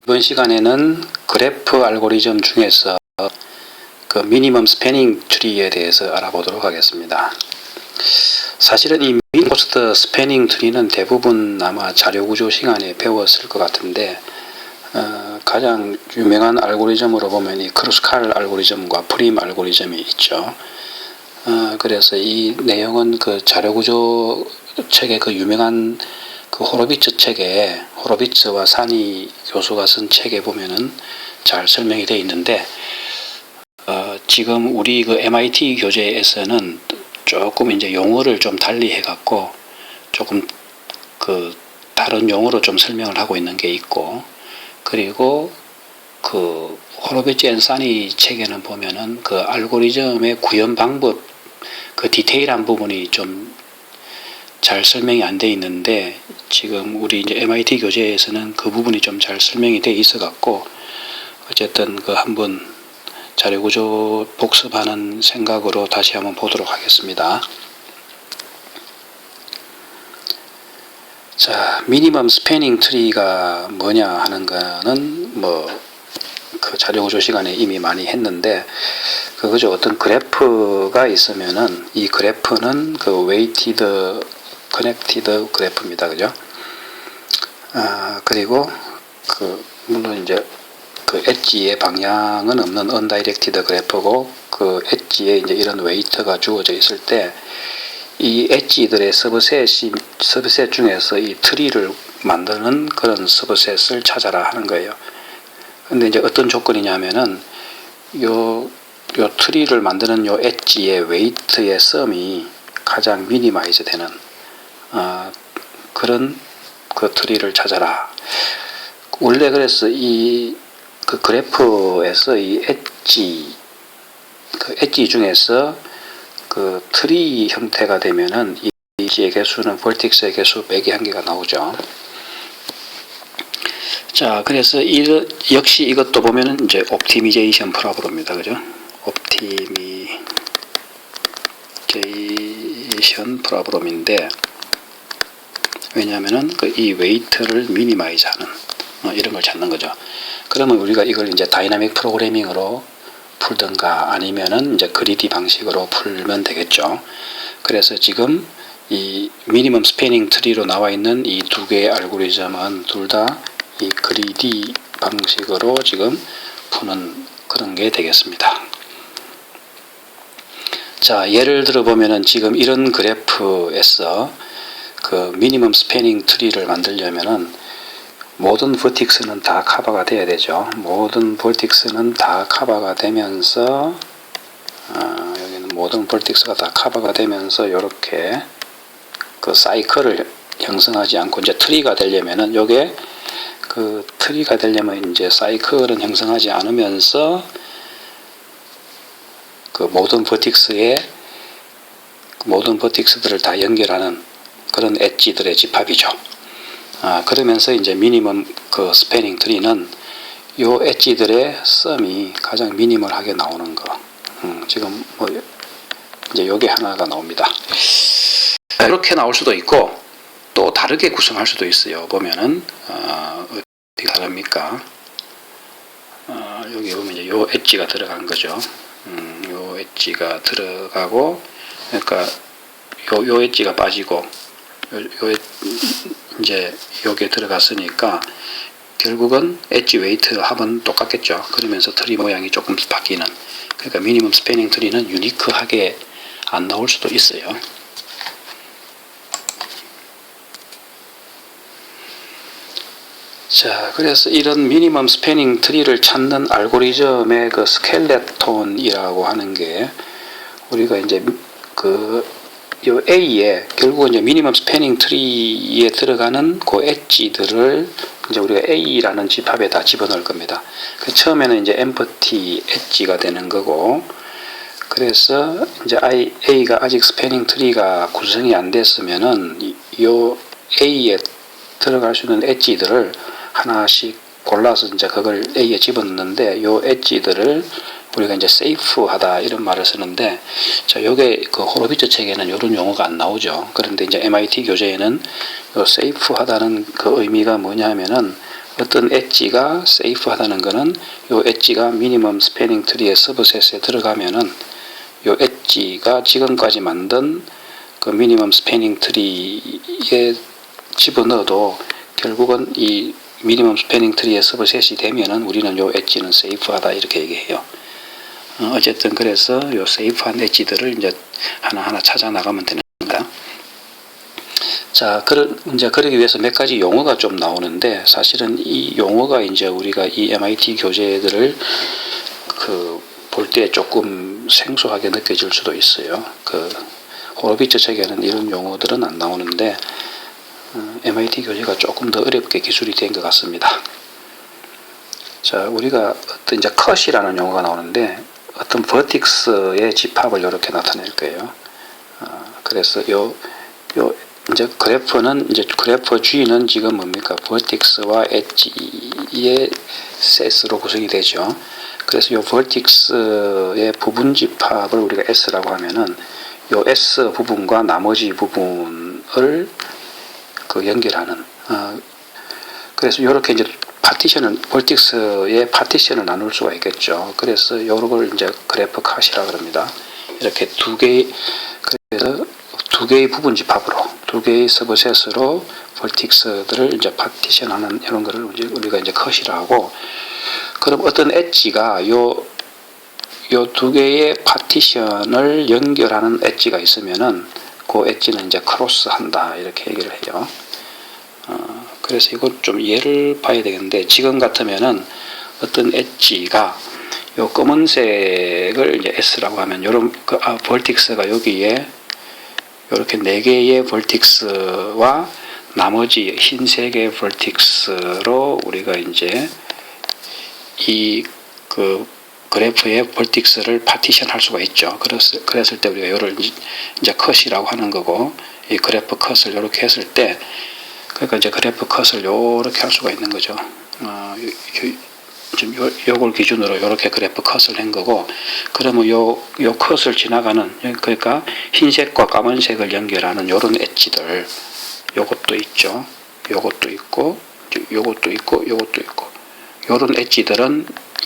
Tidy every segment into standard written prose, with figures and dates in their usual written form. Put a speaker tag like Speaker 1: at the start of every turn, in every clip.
Speaker 1: 이번 시간에는 그래프 알고리즘 중에서 그 미니멈 스패닝 트리에 대해서 알아보도록 하겠습니다. 사실은 이 미니머스트 스패닝 트리는 대부분 아마 자료구조 시간에 배웠을 것 같은데 가장 유명한 알고리즘으로 보면 이 크루스칼 알고리즘과 프림 알고리즘이 있죠. 그래서 이 내용은 그 자료구조 책의 그 유명한 그 호로비츠 책에 호로비츠와 사니 교수가 쓴 책에 보면은 잘 설명이 되어 있는데 지금 우리 그 MIT 교재에서는 조금 이제 용어를 좀 달리 해갖고 조금 그 다른 용어로 좀 설명을 하고 있는 게 있고, 그리고 그 호로비츠 앤 사니 책에는 보면은 그 알고리즘의 구현 방법 그 디테일한 부분이 좀 잘 설명이 안 돼 있는데, 지금 우리 이제 MIT 교재에서는 그 부분이 좀 잘 설명이 돼 있어 갖고 어쨌든 그 한번 자료구조 복습하는 생각으로 다시 한번 보도록 하겠습니다. 자, 미니멈 스패닝 트리가 뭐냐 하는 거는 그 자료구조 시간에 이미 많이 했는데, 그거죠. 어떤 그래프가 있으면은 이 그래프는 그 웨이티드 커넥티드 그래프입니다. 그죠? 그리고 물론 이제 그 엣지의 방향은 없는 언다이렉티드 그래프고, 그 엣지에 이제 이런 웨이트가 주어져 있을 때 이 엣지들의 서브셋 중에서 이 트리를 만드는 그런 서브셋을 찾아라 하는 거예요. 근데 이제 어떤 조건이냐면은 요 트리를 만드는 요 엣지의 웨이트의 썸이 가장 미니마이즈 되는 그런 그 트리를 찾아라. 원래 그래서 그 그래프에서 이 엣지 중에서 그 트리 형태가 되면은 이 엣지의 개수는 벌틱스의 개수 빼기 1개가 나오죠. 자, 그래서 역시 이것도 보면은 이제 옵티미제이션 프로브입니다. 그죠? 옵티미제이션 프로브인데, 왜냐하면은 이 웨이트를 미니마이즈 하는 이런 걸 찾는 거죠. 그러면 우리가 이걸 이제 다이나믹 프로그래밍으로 풀든가 아니면은 이제 그리디 방식으로 풀면 되겠죠. 그래서 지금 이 미니멈 스패닝 트리로 나와 있는 이 두 개의 알고리즘은 둘 다 이 그리디 방식으로 지금 푸는 그런 게 되겠습니다. 자, 예를 들어 보면은 지금 이런 그래프에서 그 미니멈 스패닝 트리를 만들려면은 모든 버틱스는 다 커버가 돼야 되죠. 모든 버틱스는 다 커버가 되면서 여기는 모든 버틱스가 다 커버가 되면서 이렇게 그 사이클을 형성하지 않고 이제 트리가 되려면은 요게 그 트리가 되려면 이제 사이클은 형성하지 않으면서 그 모든 버틱스들을 다 연결하는 그런 엣지들의 집합이죠. 그러면서 이제 미니멈 그 스패닝 트리는 요 엣지들의 썸이 가장 미니멀하게 나오는 거. 지금 이제 요게 하나가 나옵니다. 이렇게 나올 수도 있고 또 다르게 구성할 수도 있어요. 보면은 어떻게 다릅니까? 여기 보면 이제 요 엣지가 들어간 거죠. 요 엣지가 들어가고, 그러니까 요 엣지가 빠지고 이제 요게 들어갔으니까 결국은 엣지 웨이트 합은 똑같겠죠. 그러면서 트리 모양이 조금 바뀌는, 그러니까 미니멈 스패닝 트리는 유니크하게 안 나올 수도 있어요. 자, 그래서 이런 미니멈 스패닝 트리를 찾는 알고리즘의 그 스켈레톤이라고 하는 게, 우리가 이제 요 A에 결국은 이제 미니멈 스패닝 트리에 들어가는 그 엣지들을 이제 우리가 A라는 집합에 다 집어넣을 겁니다. 처음에는 이제 empty 엣지가 되는 거고, 그래서 이제 A가 아직 스패닝 트리가 구성이 안 됐으면은 요 A에 들어갈 수 있는 엣지들을 하나씩 골라서 이제 그걸 A에 집어넣는데, 요 엣지들을 우리가 이제 세이프하다 이런 말을 쓰는데, 자, 요게 그 호로비츠 책에는 이런 용어가 안 나오죠. 그런데 이제 MIT 교재에는 요 세이프하다는 그 의미가 뭐냐면은 어떤 엣지가 세이프하다는 것은 요 엣지가 미니멈 스패닝 트리의 서브셋에 들어가면은 요 엣지가 지금까지 만든 그 미니멈 스패닝 트리에 집어넣어도 결국은 이 미니멈 스패닝 트리의 서브셋이 되면은 우리는 요 엣지는 세이프하다 이렇게 얘기해요. 어쨌든 그래서 요 세이프한 엣지들을 이제 하나하나 찾아 나가면 되는 겁니다. 자, 이제 그러기 위해서 몇 가지 용어가 좀 나오는데 사실은 이 용어가 이제 우리가 이 MIT 교재들을 볼 때 조금 생소하게 느껴질 수도 있어요. 호로비츠 책에는 이런 용어들은 안 나오는데 MIT 교재가 조금 더 어렵게 기술이 된 것 같습니다. 자, 우리가 어떤 이제 컷이라는 용어가 나오는데 어떤 버틱스의 집합을 이렇게 나타낼 거예요. 그래서 이제 그래프는 이제 그래프 G는 지금 뭡니까? 버틱스와 엣지의 셋으로 구성이 되죠. 그래서 이 버틱스의 부분 집합을 우리가 S라고 하면은 이 S 부분과 나머지 부분을 연결하는 그래서 이렇게 이제 버틱스의 파티션을 나눌 수가 있겠죠. 그래서 이걸 이제 그래프 컷이라 그럽니다. 이렇게 그래서 두 개의 부분 집합으로 두 개의 서브셋으로 버틱스들을 이제 파티션하는 이런 거를 우리가 이제 컷이라 하고, 그럼 어떤 엣지가 요 두 개의 파티션을 연결하는 엣지가 있으면은 그 엣지는 이제 크로스한다 이렇게 얘기를 해요. 그래서 이거 좀 예를 봐야 되겠는데, 지금 같으면은 어떤 엣지가 요 검은색을 이제 S라고 하면 요런 벌틱스가 여기에 이렇게 4개의 벌틱스와 나머지 흰 3개의 벌틱스로 우리가 이제 이 그래프의 벌틱스를 파티션 할 수가 있죠. 그랬을 때 우리가 이걸 이제 컷이라고 하는 거고, 이 그래프 컷을 이렇게 했을 때, 그러니까 이제 그래프 컷을 이렇게 할 수가 있는 거죠. 지금 요걸 기준으로 이렇게 그래프 컷을 한 거고, 그러면 요 컷을 지나가는, 그러니까 흰색과 까만색을 연결하는 요런 엣지들, 요것도 있죠. 요것도 있고, 요것도 있고, 요것도 있고, 요런 엣지들은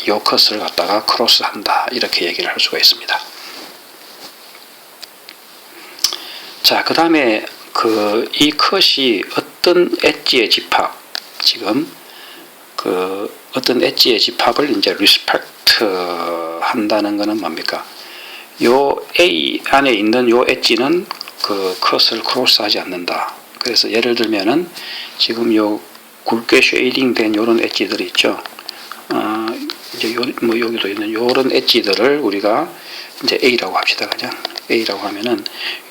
Speaker 1: 요 컷을 갖다가 크로스한다 이렇게 얘기를 할 수가 있습니다. 자, 그 다음에 이 컷이 어떤 엣지의 집합, 지금 어떤 엣지의 집합을 이제 리스펙트 한다는 것은 뭡니까? 요 A 안에 있는 요 엣지는 컷을 크로스하지 않는다. 그래서 예를 들면은 지금 요 굵게 쉐이딩 된 요런 엣지들이 있죠. 이제 여기도 있는 요런 엣지들을 우리가 이제 A라고 합시다. 그죠? A라고 하면은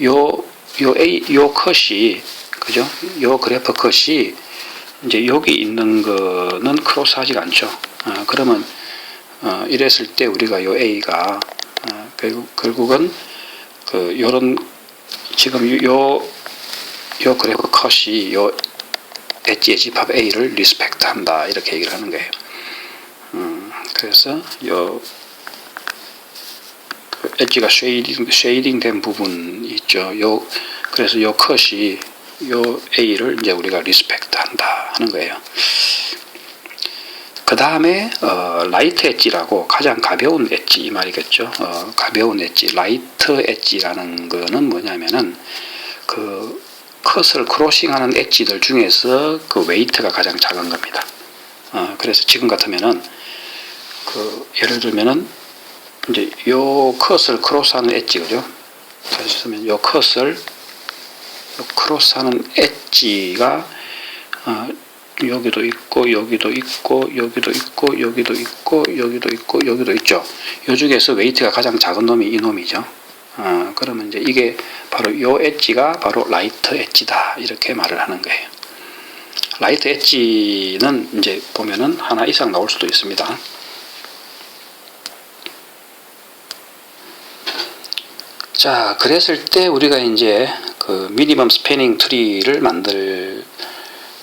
Speaker 1: 요 컷이, 그죠? 요 그래프 컷이 이제 여기 있는 거는 크로스하지가 않죠. 그러면 이랬을 때 우리가 요 A가 결국은 요런 지금 요 그래프 컷이 요 엣지의 집합 A를 리스펙트 한다 이렇게 얘기를 하는 거예요. 그래서 엣지가 쉐이딩 된 부분 있죠. 그래서 요 컷이 요 A를 이제 우리가 리스펙트 한다 하는 거예요. 그 다음에 라이트 엣지라고 가장 가벼운 엣지 이 말이겠죠. 가벼운 엣지, 라이트 엣지라는 거는 뭐냐면은 컷을 크로싱하는 엣지들 중에서 웨이트가 가장 작은 겁니다. 그래서 지금 같으면은 예를 들면은 이제 요 컷을 크로스하는 엣지, 그죠? 다시 쓰면 요 컷을 크로스하는 엣지가 여기도 있고 여기도 있고 여기도 있고 여기도 있고 여기도 있고 여기도 있죠. 요 중에서 웨이트가 가장 작은 놈이 이 놈이죠. 그러면 이제 이게 바로 요 엣지가 바로 라이트 엣지다 이렇게 말을 하는 거예요. 라이트 엣지는 이제 보면은 하나 이상 나올 수도 있습니다. 자, 그랬을 때 우리가 이제 미니멈 스패닝 트리를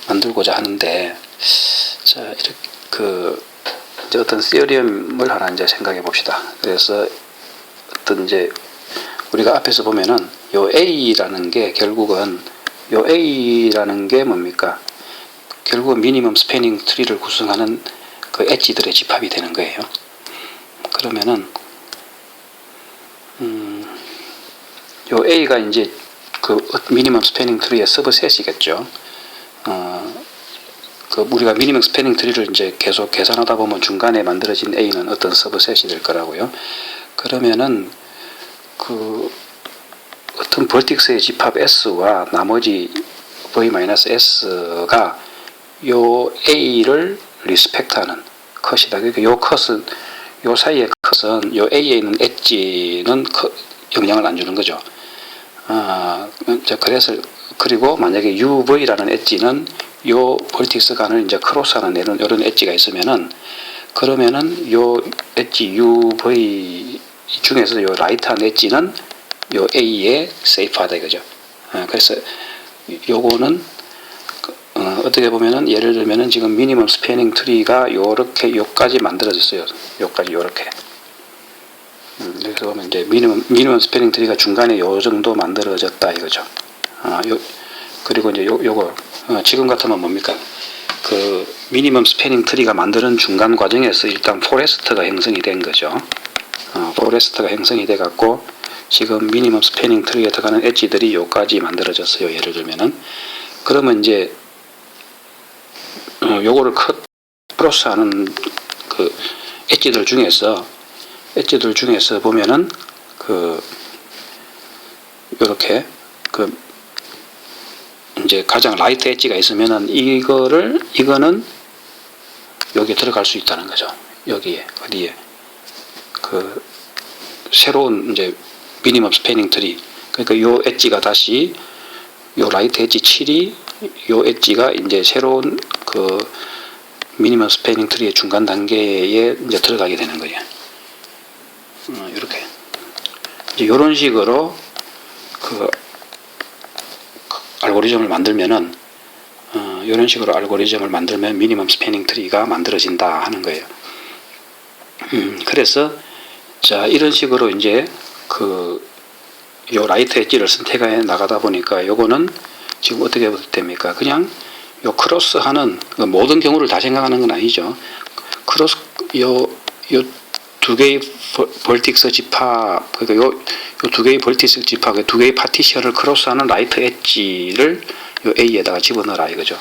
Speaker 1: 만들고자 하는데, 자, 이렇게 이제 어떤 시어리엄을 하나 이제 생각해 봅시다. 그래서 어떤 이제 우리가 앞에서 보면은 요 A라는 게 결국은 요 A라는 게 뭡니까? 결국 미니멈 스패닝 트리를 구성하는 그 엣지들의 집합이 되는 거예요. 그러면은 요 A가 이제 그 미니멈 스패닝 트리의 서브셋이겠죠. 그 우리가 미니멈 스패닝 트리를 이제 계속 계산하다 보면 중간에 만들어진 A는 어떤 서브셋이 될 거라고요. 그러면은 그 어떤 벌틱스의 집합 S와 나머지 V-S가 요 A를 리스펙트하는 컷이다. 그러니까 요 컷은 요 사이의 컷은 요 A에 있는 엣지는 영향을 안 주는 거죠. 그래서 그리고 만약에 UV라는 엣지는 요 벌틱스 간을 이제 크로스하는 이런 엣지가 있으면은 그러면은 요 엣지 UV 중에서 요 라이트한 엣지는 요 A에 세이프하다 이거죠. 그래서 요거는 어떻게 보면은 예를 들면은 지금 미니멈 스패닝 트리가 요렇게 요까지 만들어졌어요. 요까지 요렇게. 그래서 보면 이제 미니멈 스패닝 트리가 중간에 요 정도 만들어졌다 이거죠. 그리고 이제 요거 지금 같으면 뭡니까? 그 미니멈 스패닝 트리가 만드는 중간 과정에서 일단 포레스트가 형성이 된 거죠. 포레스트가 형성이 돼 갖고 지금 미니멈 스패닝 트리에 들어가는 엣지들이 요까지 만들어졌어요. 예를 들면은 그러면 이제 요거를 크로스하는 그 엣지들 중에서 보면은 그 요렇게 그 이제 가장 라이트 엣지가 있으면은 이거는 여기에 들어갈 수 있다는 거죠. 여기에 어디에 그 새로운 이제 미니멈 스패닝 트리 그러니까 요 엣지가 다시 요 라이트 엣지 7이 요 엣지가 이제 새로운 그 미니멈 스패닝 트리의 중간 단계에 이제 들어가게 되는 거예요. 이렇게 이제 이런 식으로 그 알고리즘을 만들면은 이런 식으로 알고리즘을 만들면 미니멈 스패닝 트리가 만들어진다 하는 거예요. 그래서 자 이런 식으로 이제 그 요 라이트 엣지를 선택해 나가다 보니까 요거는 지금 어떻게 됩니까? 그냥 요 크로스하는 모든 경우를 다 생각하는 건 아니죠. 크로스 요 두 개의 벌틱스 집합 그러니까 요 두 개의 벌틱스 집합 두 개의 파티션을 크로스하는 라이트 엣지를 요 A에다가 집어넣어라 이거죠.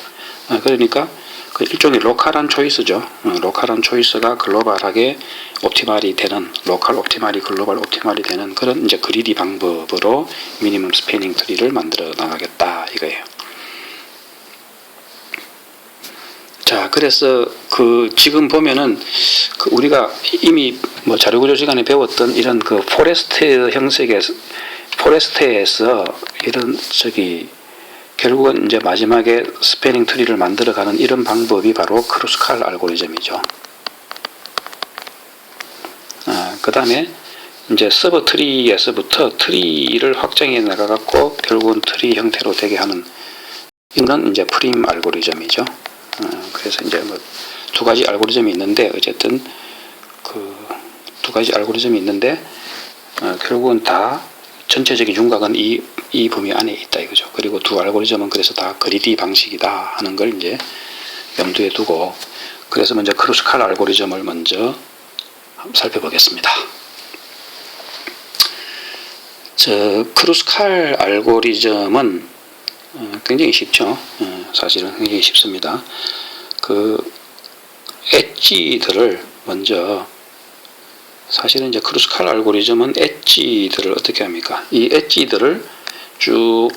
Speaker 1: 그러니까 그 일종의 로컬한 초이스죠. 로컬한 초이스가 글로벌하게 옵티말이 되는 로컬 옵티말이 글로벌 옵티말이 되는 그런 이제 그리디 방법으로 미니멈 스패닝 트리를 만들어 나가겠다 이거예요. 자, 그래서 그 지금 보면은 그 우리가 이미 뭐 자료구조 시간에 배웠던 이런 그 포레스트에서 이런 결국은 이제 마지막에 스패닝 트리를 만들어가는 이런 방법이 바로 크루스칼 알고리즘이죠. 그 다음에 이제 서브 트리에서부터 트리를 확장해 나가갖고 결국은 트리 형태로 되게 하는 이는 이제 프림 알고리즘이죠. 그래서 이제 뭐 두 가지 알고리즘이 있는데 어쨌든 그 두 가지 알고리즘이 있는데 결국은 다 전체적인 윤곽은 이 범위 안에 있다 이거죠. 그리고 두 알고리즘은 그래서 다 그리디 방식이다 하는 걸 이제 염두에 두고 그래서 먼저 크루스칼 알고리즘을 먼저 살펴보겠습니다. 크루스칼 알고리즘은 굉장히 쉽죠. 사실은 굉장히 쉽습니다. 그 엣지들을 먼저 사실은 이제 크루스칼 알고리즘은 엣지들을 어떻게 합니까? 이 엣지들을 쭉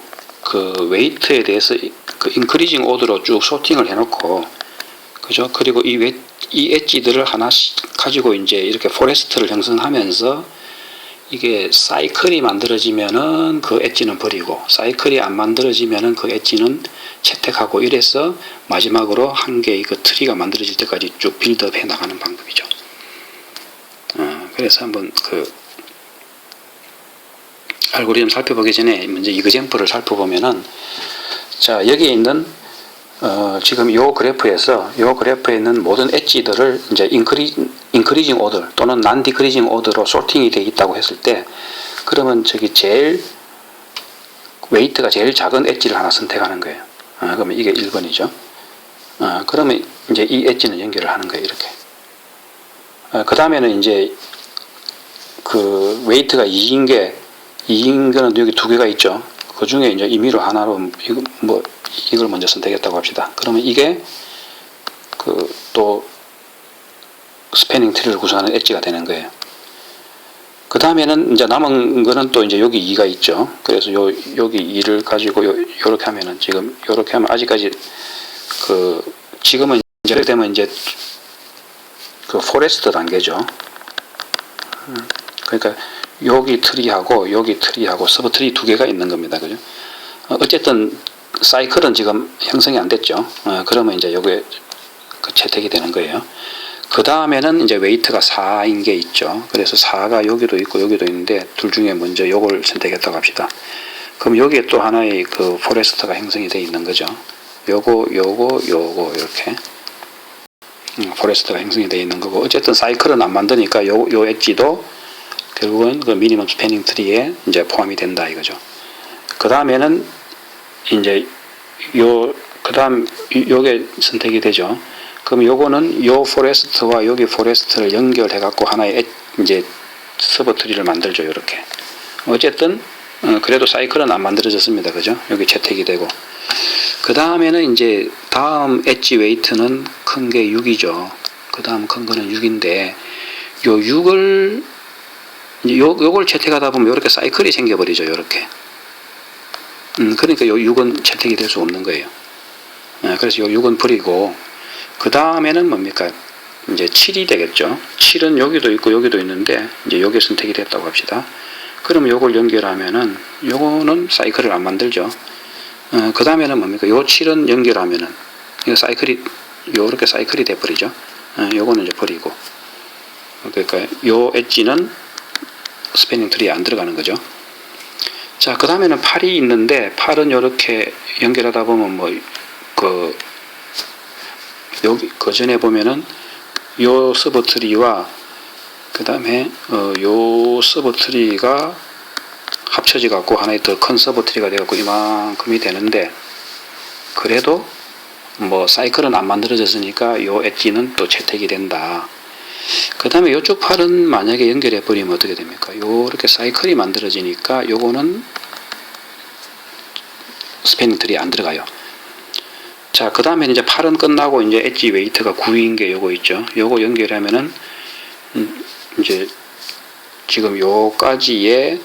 Speaker 1: 그 웨이트에 대해서 그 인크리징 오더로 쭉 소팅을 해놓고 그죠? 그리고 이 엣지들을 하나씩 가지고 이제 이렇게 포레스트를 형성하면서 이게 사이클이 만들어지면은 그 엣지는 버리고 사이클이 안 만들어지면은 그 엣지는 채택하고 이래서 마지막으로 한 개의 그 트리가 만들어질 때까지 쭉 빌드업 해 나가는 방법이죠. 그래서 한번 그 알고리즘 살펴보기 전에 먼저 이그젬플을 살펴보면은 자 여기에 있는 지금 요 그래프에 있는 모든 엣지들을 이제 인크리징 오더 또는 난 디크리징 오더로 소팅이 되어 있다고 했을 때 그러면 제일 웨이트가 제일 작은 엣지를 하나 선택하는 거예요. 그러면 이게 1번이죠. 그러면 이제 이 엣지는 연결을 하는 거예요. 이렇게. 그 다음에는 이제 그 웨이트가 2인 거는 여기 두 개가 있죠. 그 중에 이제 임의로 하나로 이걸 먼저 선택했다고 합시다. 그러면 이게 그 또 스패닝 트리를 구성하는 엣지가 되는 거예요. 그 다음에는 이제 남은 거는 또 이제 여기 2가 있죠. 그래서 여기 2를 가지고 요렇게 하면은 지금 요렇게 하면 아직까지 그 지금은 이제 되면 이제 그 포레스트 단계죠. 그러니까 여기 트리하고 여기 트리하고 서브 트리 두 개가 있는 겁니다. 그죠? 어쨌든 사이클은 지금 형성이 안 됐죠. 그러면 이제 요게 그 채택이 되는 거예요. 그 다음에는 이제 웨이트가 4인 게 있죠. 그래서 4가 여기도 있고 여기도 있는데 둘 중에 먼저 요걸 선택했다고 합시다. 그럼 여기에 또 하나의 그 포레스트가 형성이 되어 있는 거죠. 요거 이렇게 포레스트가 형성이 되어 있는 거고, 어쨌든 사이클은 안 만드니까 요 엣지도 결국은 그 미니멈 스패닝 트리에 이제 포함이 된다 이거죠. 그 다음에는 이제 그 다음 요게 선택이 되죠. 그럼 요거는 요 포레스트와 여기 포레스트를 연결해 갖고 하나의 이제 서버 트리를 만들죠. 이렇게. 어쨌든 그래도 사이클은 안 만들어졌습니다. 그죠? 여기 채택이 되고. 그 다음에는 이제 다음 엣지 웨이트는 큰 게 6이죠. 그 다음 큰 거는 6인데 요 6을 요걸 채택하다 보면 이렇게 사이클이 생겨버리죠. 이렇게. 그러니까 요 6은 채택이 될 수 없는 거예요. 그래서 요 6은 버리고, 그 다음에는 뭡니까? 이제 7이 되겠죠. 7은 여기도 있고 여기도 있는데 이제 여기 선택이 됐다고 합시다. 그러면 요걸 연결하면은 요거는 사이클을 안 만들죠. 그 다음에는 뭡니까? 요 7은 연결하면은 이거 사이클이 요렇게 사이클이 돼 버리죠. 요거는 이제 버리고, 그러니까 요 엣지는 스패닝 트리에 안 들어가는 거죠. 자, 그 다음에는 8이 있는데 8은 요렇게 연결하다 보면 여기 그 전에 보면은 요 서버 트리와 그 다음에 요 서버 트리가 합쳐져 갖고 하나의 더 큰 서버 트리가 돼 갖고 이만큼이 되는데, 그래도 사이클은 안 만들어졌으니까 요 엣지는 또 채택이 된다. 그 다음에 요쪽 팔은 만약에 연결해 버리면 어떻게 됩니까? 요렇게 사이클이 만들어지니까 요거는 스패닝 트리에 안 들어가요. 자, 그 다음에 이제 팔은 끝나고 이제 엣지 웨이트가 9인 게 요거 있죠. 요거 연결하면은 이제 지금 요까지의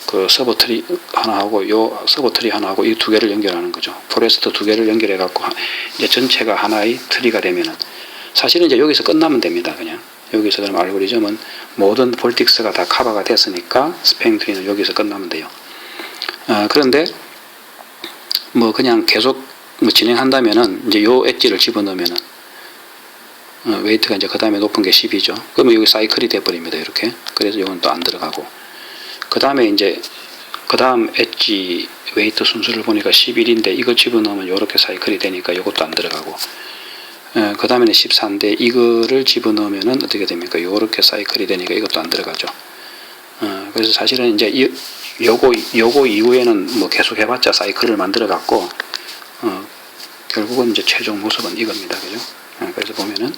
Speaker 1: 그 서버 트리 하나하고 요 서버 트리 하나하고 이 두 개를 연결하는 거죠. 포레스트 두 개를 연결해 갖고 이제 전체가 하나의 트리가 되면은 사실은 이제 여기서 끝나면 됩니다. 그냥 여기서 그럼 알고리즘은 모든 볼틱스가 다 커버가 됐으니까 스패닝 트리는 여기서 끝나면 돼요. 그런데 그냥 계속 진행한다면은 이제 요 엣지를 집어넣으면은 웨이트가 이제 그 다음에 높은 게 10이죠. 그러면 여기 사이클이 돼버립니다. 이렇게. 그래서 이건 또 안 들어가고. 그 다음에 이제 그 다음 엣지 웨이트 순수를 보니까 11인데 이거 집어넣으면 이렇게 사이클이 되니까 이것도 안 들어가고. 그 다음에는 14인데 이거를 집어넣으면은 어떻게 됩니까? 이렇게 사이클이 되니까 이것도 안 들어가죠. 그래서 사실은 이제 요거 이후에는 계속 해봤자 사이클을 만들어 갖고 결국은 이제 최종 모습은 이겁니다. 그죠? 그래서 보면은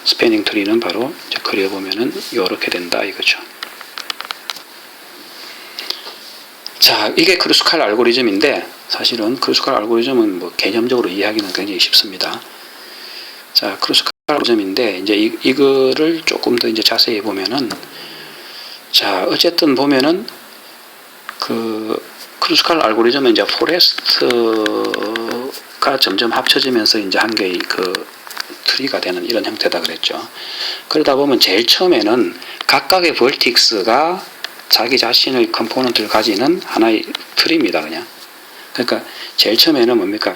Speaker 1: 스패닝 트리는 바로 이제 그려보면은 요렇게 된다 이거죠. 자, 이게 크루스칼 알고리즘인데 사실은 크루스칼 알고리즘은 개념적으로 이해하기는 굉장히 쉽습니다. 자, 크루스칼 알고리즘인데 이제 이거를 조금 더 이제 자세히 보면은, 자, 어쨌든 보면은 그 크루스칼 알고리즘은 이제 포레스트가 점점 합쳐지면서 이제 한 개의 그 트리가 되는 이런 형태다 그랬죠. 그러다 보면 제일 처음에는 각각의 벌틱스가 자기 자신의 컴포넌트를 가지는 하나의 트리입니다. 그냥. 그러니까 제일 처음에는 뭡니까?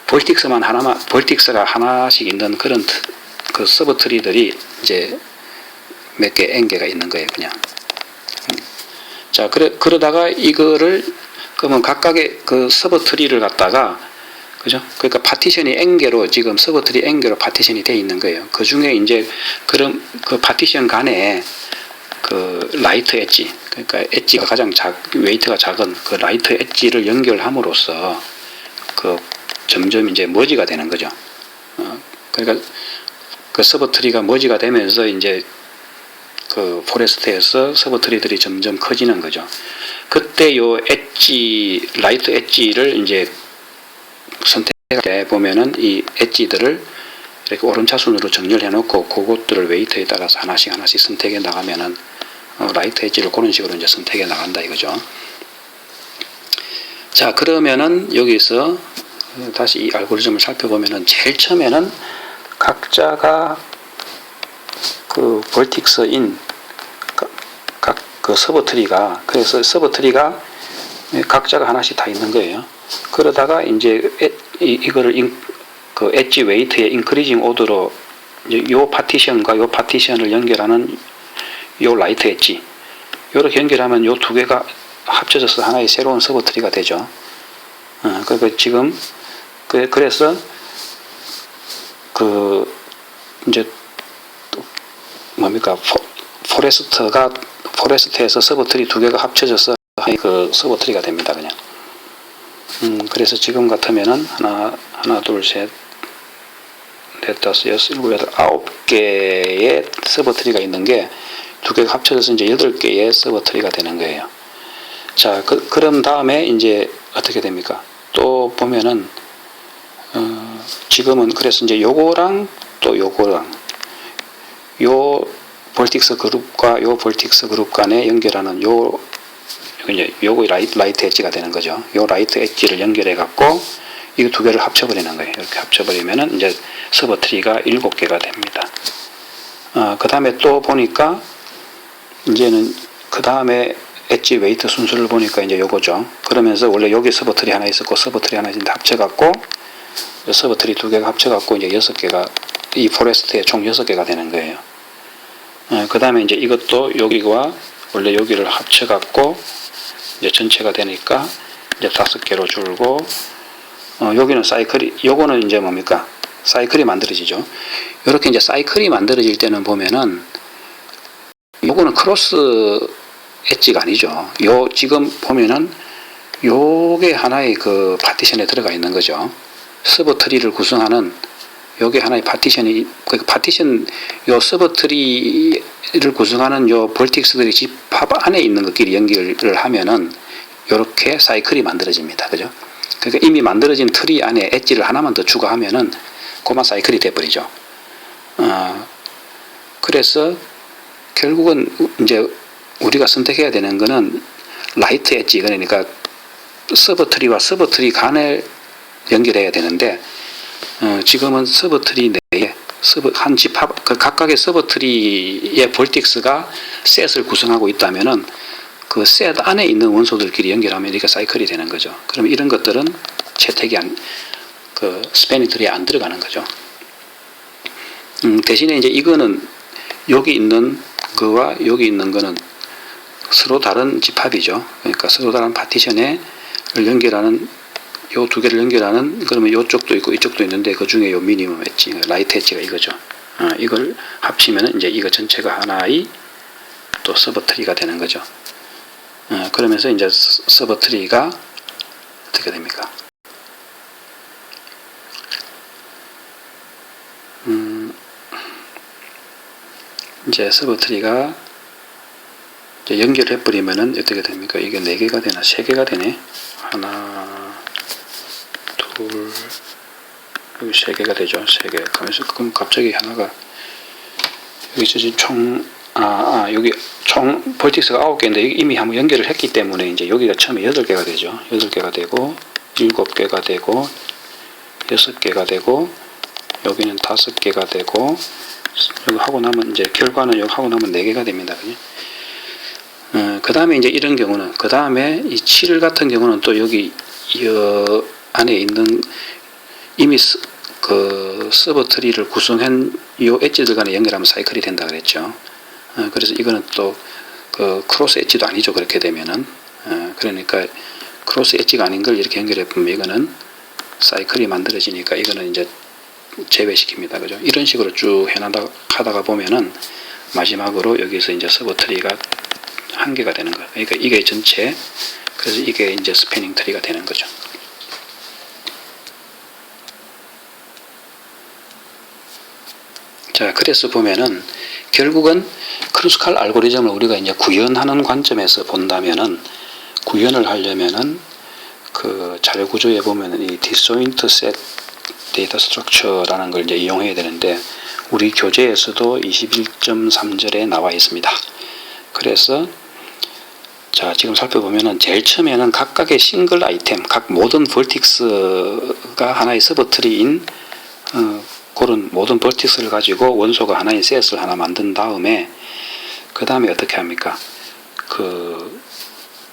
Speaker 1: 벌틱스가 하나씩 있는 그런 그 서브 트리들이 이제 몇 개, N개가 있는 거예요. 그냥. 자, 그러다가 이거를 그러면 각각의 그 서브 트리를 갖다가, 그죠? 그러니까 파티션이 N개로 지금 서브 트리 N개로 파티션이 되어 있는 거예요. 그 중에 이제 그런 그 파티션 간에 그 라이트 엣지, 그러니까 웨이트가 작은 그 라이트 엣지를 연결함으로써 그 점점 이제 머지가 되는 거죠. 그러니까 그 서버 트리가 머지가 되면서 이제 그 포레스트에서 서버 트리들이 점점 커지는 거죠. 그때 요 엣지, 라이트 엣지를 이제 선택해 보면은 이 엣지들을 이렇게 오름차순으로 정렬해 놓고 그것들을 웨이트에 따라서 하나씩 선택해 나가면은 라이트 엣지를 그런 식으로 이제 선택해 나간다 이거죠. 자, 그러면은 여기서 다시 이 알고리즘을 살펴보면은 제일 처음에는 각자가 그 벌틱스인 각 그 서버 트리가, 그래서 서버 트리가 각자가 하나씩 다 있는 거예요. 그러다가 이제 이거를 그 엣지 웨이트의 인크리징 오더로 요 파티션과 요 파티션을 연결하는 요 라이트 엣지, 요렇게 연결하면 요 두 개가 합쳐져서 하나의 새로운 서버 트리가 되죠. 그러니까 지금 그래서 그 이제 뭡니까, 포레스트에서 서버 트리 두 개가 합쳐져서 그 서버 트리가 됩니다. 그냥. 그래서 지금 같으면은 하나 둘 셋 넷 다섯 여섯 일곱 여덟 아홉 개의 서버 트리가 있는 게 두 개가 합쳐져서 이제 8개의 서버 트리가 되는 거예요. 자, 그런 다음에 이제 어떻게 됩니까? 또 보면은 지금은 그래서 이제 요거랑 또 요거랑 요 볼틱스 그룹과 요 볼틱스 그룹 간에 연결하는 요거 라이트 엣지가 되는 거죠. 요 라이트 엣지를 연결해 갖고 이 두 개를 합쳐버리는 거예요. 이렇게 합쳐버리면은 이제 서버 트리가 7개가 됩니다. 그 다음에 또 보니까 이제는 그 다음에 엣지 웨이트 순서를 보니까 이제 요거죠. 그러면서 원래 여기 서버 트리 하나 있었고 서버 트리 하나 있는데 합쳐갖고 서버 트리 두 개가 합쳐갖고 이제 6개가 이 포레스트에 총 6개가 되는 거예요. 그 다음에 이제 이것도 여기와 원래 여기를 합쳐갖고 이제 전체가 되니까 이제 5개로 줄고 여기는 사이클이, 요거는 이제 뭡니까? 사이클이 만들어지죠. 이렇게 이제 사이클이 만들어질 때는 보면은 요거는 크로스 엣지가 아니죠. 요 지금 보면은 요게 하나의 그 파티션에 들어가 있는 거죠. 서버 트리를 구성하는 요게 하나의 파티션이, 그 파티션 요 서버 트리를 구성하는 요 벌틱스들이 집합 안에 있는 것끼리 연결을 하면은 요렇게 사이클이 만들어집니다. 그죠? 그러니까 이미 만들어진 트리 안에 엣지를 하나만 더 추가하면은 그만 사이클이 돼버리죠. 그래서 결국은 이제 우리가 선택해야 되는 거는 라이트 엣지, 그러니까 서버 트리와 서버 트리 간을 연결해야 되는데 지금은 서버 트리 내에 한 집합, 그 각각의 서버 트리의 볼틱스가 셋을 구성하고 있다면은 그 셋 안에 있는 원소들끼리 연결하면 이렇게 사이클이 되는 거죠. 그럼 이런 것들은 채택이 그 스패닝 트리에 안 들어가는 거죠. 대신에 이제 이거는 여기 있는 거와 여기 있는 거는 서로 다른 집합이죠. 그러니까 서로 다른 파티션에 연결하는 요 두 개를 연결하는, 그러면 요쪽도 있고 이쪽도 있는데 그 중에 요 미니멈 엣지, 라이트 엣지가 이거죠. 이걸 합치면은 이제 이거 전체가 하나의 또 서버 트리가 되는 거죠. 그러면서 이제 서버 트리가 어떻게 됩니까? 이제 서버 트리가 이제 연결해 버리면은 어떻게 됩니까? 이게 4개가 되나 3개가 되네. 하나, 둘, 여기 3개가 되죠. 3개. 그럼 갑자기 하나가 여기서 지금 총 여기 총 벌틱스가 9개인데 이미 한번 연결을 했기 때문에 이제 여기가 처음에 8개가 되죠. 8개가 되고 7개가 되고 6개가 되고 여기는 5개가 되고 여기 하고 나면 이제 결과는 여기 하고 나면 4개가 됩니다. 그 다음에 이제 이런 경우는, 그 다음에 이 7 같은 경우는 또 여기 이 안에 있는 이미 그 서버 트리를 구성한 이 엣지들 간에 연결하면 사이클이 된다 그랬죠. 그래서 이거는 또 그 크로스 엣지도 아니죠. 그렇게 되면은 그러니까 크로스 엣지가 아닌 걸 이렇게 연결해 보면 이거는 사이클이 만들어지니까 이거는 이제 제외시킵니다. 그죠? 이런 식으로 쭉 하다가 보면은 마지막으로 여기서 이제 서버 트리가 한 개가 되는 거예요. 그러니까 이게 전체, 그래서 이게 이제 스패닝 트리가 되는 거죠. 자, 그래서 보면은 결국은 크루스칼 알고리즘을 우리가 이제 구현하는 관점에서 본다면은, 구현을 하려면은 그 자료 구조에 보면은 이 disjoint set data structure라는 걸 이제 이용해야 되는데, 우리 교재에서도 21.3절에 나와 있습니다. 그래서 자, 지금 살펴보면은 제일 처음에는 각각의 싱글 아이템, 각 모든 벌틱스가 하나의 서브트리인 그런 모든 벌틱스를 가지고 원소가 하나의 셋을 하나 만든 다음에, 그 다음에 어떻게 합니까? 그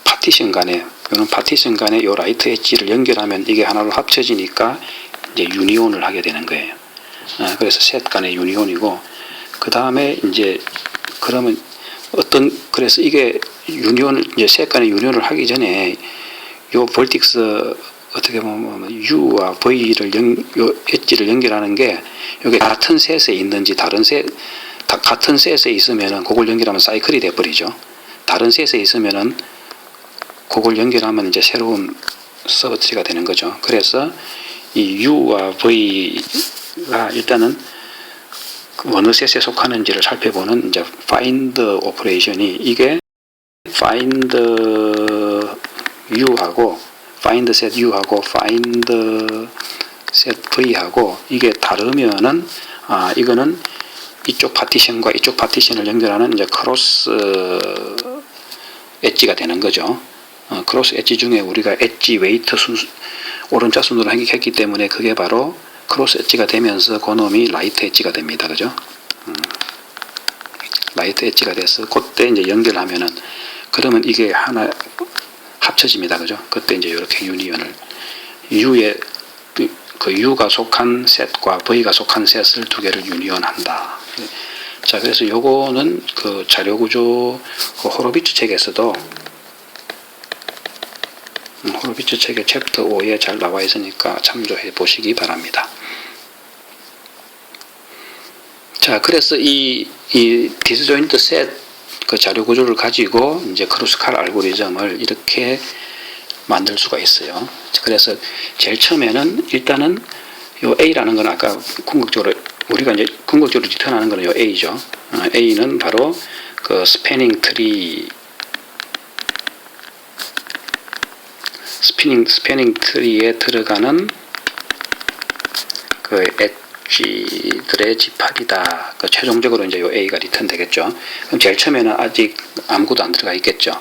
Speaker 1: 파티션 간에, 이런 파티션 간에 요 라이트 엣지를 연결하면 이게 하나로 합쳐지니까 이제 유니온을 하게 되는 거예요. 그래서 셋 간의 유니온이고, 그 다음에 이제 그러면 그래서 이게 유니온을, 이제 셋 간의 유니온을 하기 전에 요 벌틱스 어떻게 보면 U와 V를 요 엣지를 연결하는 게, 이게 같은 셋에 있는지 다른 같은 셋에 있으면은 그걸 연결하면 사이클이 돼버리죠. 다른 셋에 있으면은 그걸 연결하면 이제 새로운 서브트리가 되는 거죠. 그래서 이 U와 V가 일단은 어느 셋에 속하는지를 살펴보는 이제 find 오퍼레이션이, 이게 find U하고 find set U하고 find set V하고 이게 다르면은, 이거는 이쪽 파티션과 이쪽 파티션을 연결하는 이제 크로스 엣지가 되는 거죠. 크로스 엣지 중에 우리가 엣지 웨이트 오른쪽 순으로 했기 때문에 그게 바로 크로스 엣지가 되면서 그놈이 라이트 엣지가 됩니다. 그죠? 라이트 엣지가 돼서 그때 이제 연결하면은, 그러면 이게 하나 합쳐집니다. 그죠? 그때 이제 이렇게 유니언을, U의 그 U가 속한 셋과 V가 속한 셋을 두 개를 유니언한다. 자, 그래서 요거는 그 자료구조 그 호로비츠 책에서도, 호로비츠 책의 챕터 5에 잘 나와 있으니까 참조해 보시기 바랍니다. 자, 그래서 이 디스조인트 셋 그 자료 구조를 가지고 이제 크루스칼 알고리즘을 이렇게 만들 수가 있어요. 그래서 제일 처음에는 일단은 요 A라는 건 아까 궁극적으로 우리가 이제 궁극적으로 리턴하는 거는 요 A죠. A는 바로 그 스패닝 트리에 들어가는 그 엣지들의 집합이다. 그 최종적으로 이제 요 A가 리턴 되겠죠. 그럼 제일 처음에는 아직 아무것도 안 들어가 있겠죠.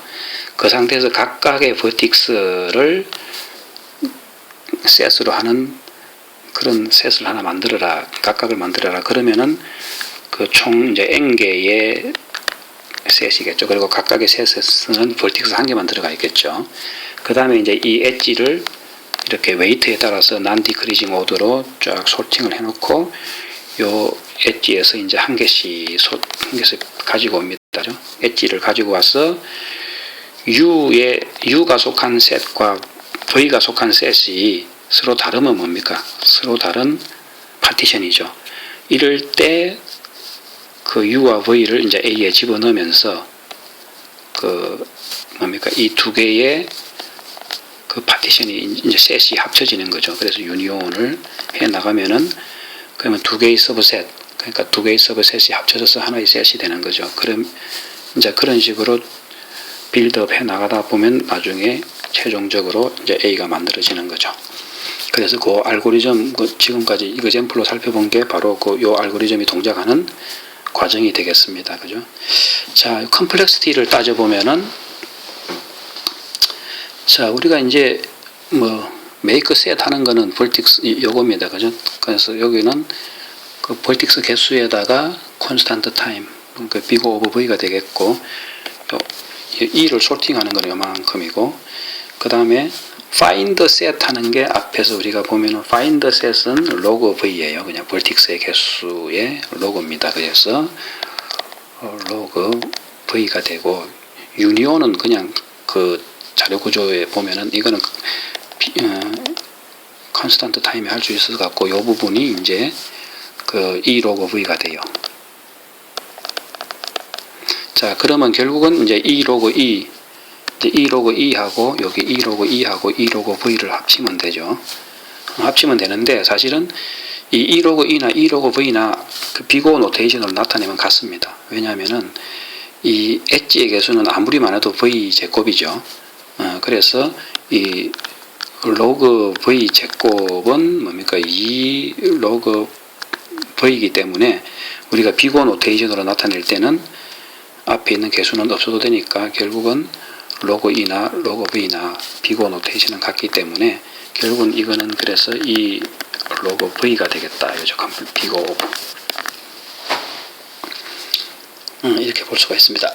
Speaker 1: 그 상태에서 각각의 버틱스를 셋으로 하는 그런 셋을 하나 만들어라. 각각을 만들어라. 그러면은 그 총 이제 n개의 셋이겠죠. 그리고 각각의 셋에서는 버틱스 한 개만 들어가 있겠죠. 그 다음에 이제 이 엣지를 이렇게 웨이트에 따라서 난 디크리징 오더로 쫙 소팅을 해놓고 요 엣지에서 이제 한 개씩 가지고 옵니다. 엣지를 가지고 와서 U가 속한 셋과 V가 속한 셋이 서로 다르면 뭡니까? 서로 다른 파티션이죠. 이럴 때 그 U와 V를 이제 A에 집어넣으면서 그 뭡니까? 이 두 개의 그 파티션이 이제 셋이 합쳐지는 거죠. 그래서 유니온을 해 나가면은, 그러면 두 개의 서브셋, 그러니까 두 개의 서브셋이 합쳐져서 하나의 셋이 되는 거죠. 그럼 이제 그런 식으로 빌드업 해 나가다 보면 나중에 최종적으로 이제 A가 만들어지는 거죠. 그래서 그 알고리즘, 지금까지 이그젬플로 살펴본 게 바로 요 알고리즘이 동작하는 과정이 되겠습니다. 그죠? 자, 컴플렉시티를 따져보면은, 자, 우리가 이제 메이크 셋 하는 거는 벌틱스 요겁니다. 그죠? 그래서 여기는 그 벌틱스 개수에다가 콘스탄트 타임, 그 비고 오브 V가 되겠고, 또 E를 소팅하는 건 요만큼이고, 그 다음에 find set 하는 게 앞에서 우리가 보면은 find set은 로그 V예요. 그냥 벌틱스의 개수의 로그입니다. 그래서 로그 V가 되고, 유니온은 그냥 그 자료 구조에 보면은 이거는 컨스탄트 타임에 할 수 있어 갖고 이 부분이 이제 그 E 로그 V가 돼요. 자, 그러면 결국은 이제 E 로그 E하고 여기 E 로그 E하고 E 로그 V를 합치면 되죠. 합치면 되는데, 사실은 이 E 로그 E나 E 로그 V나 그 비고 노테이션으로 나타내면 같습니다. 왜냐하면은 이 엣지의 개수는 아무리 많아도 V 제곱이죠. 그래서 이 로그 V 제곱은 뭡니까? 2 로그 V이기 때문에 우리가 비고 노테이션으로 나타낼 때는 앞에 있는 개수는 없어도 되니까 결국은 로그 E나 로그 V나 비고 노테이션은 같기 때문에 결국은 이거는 그래서 이 로그 V가 되겠다. 요적한 비고 이렇게 볼 수가 있습니다.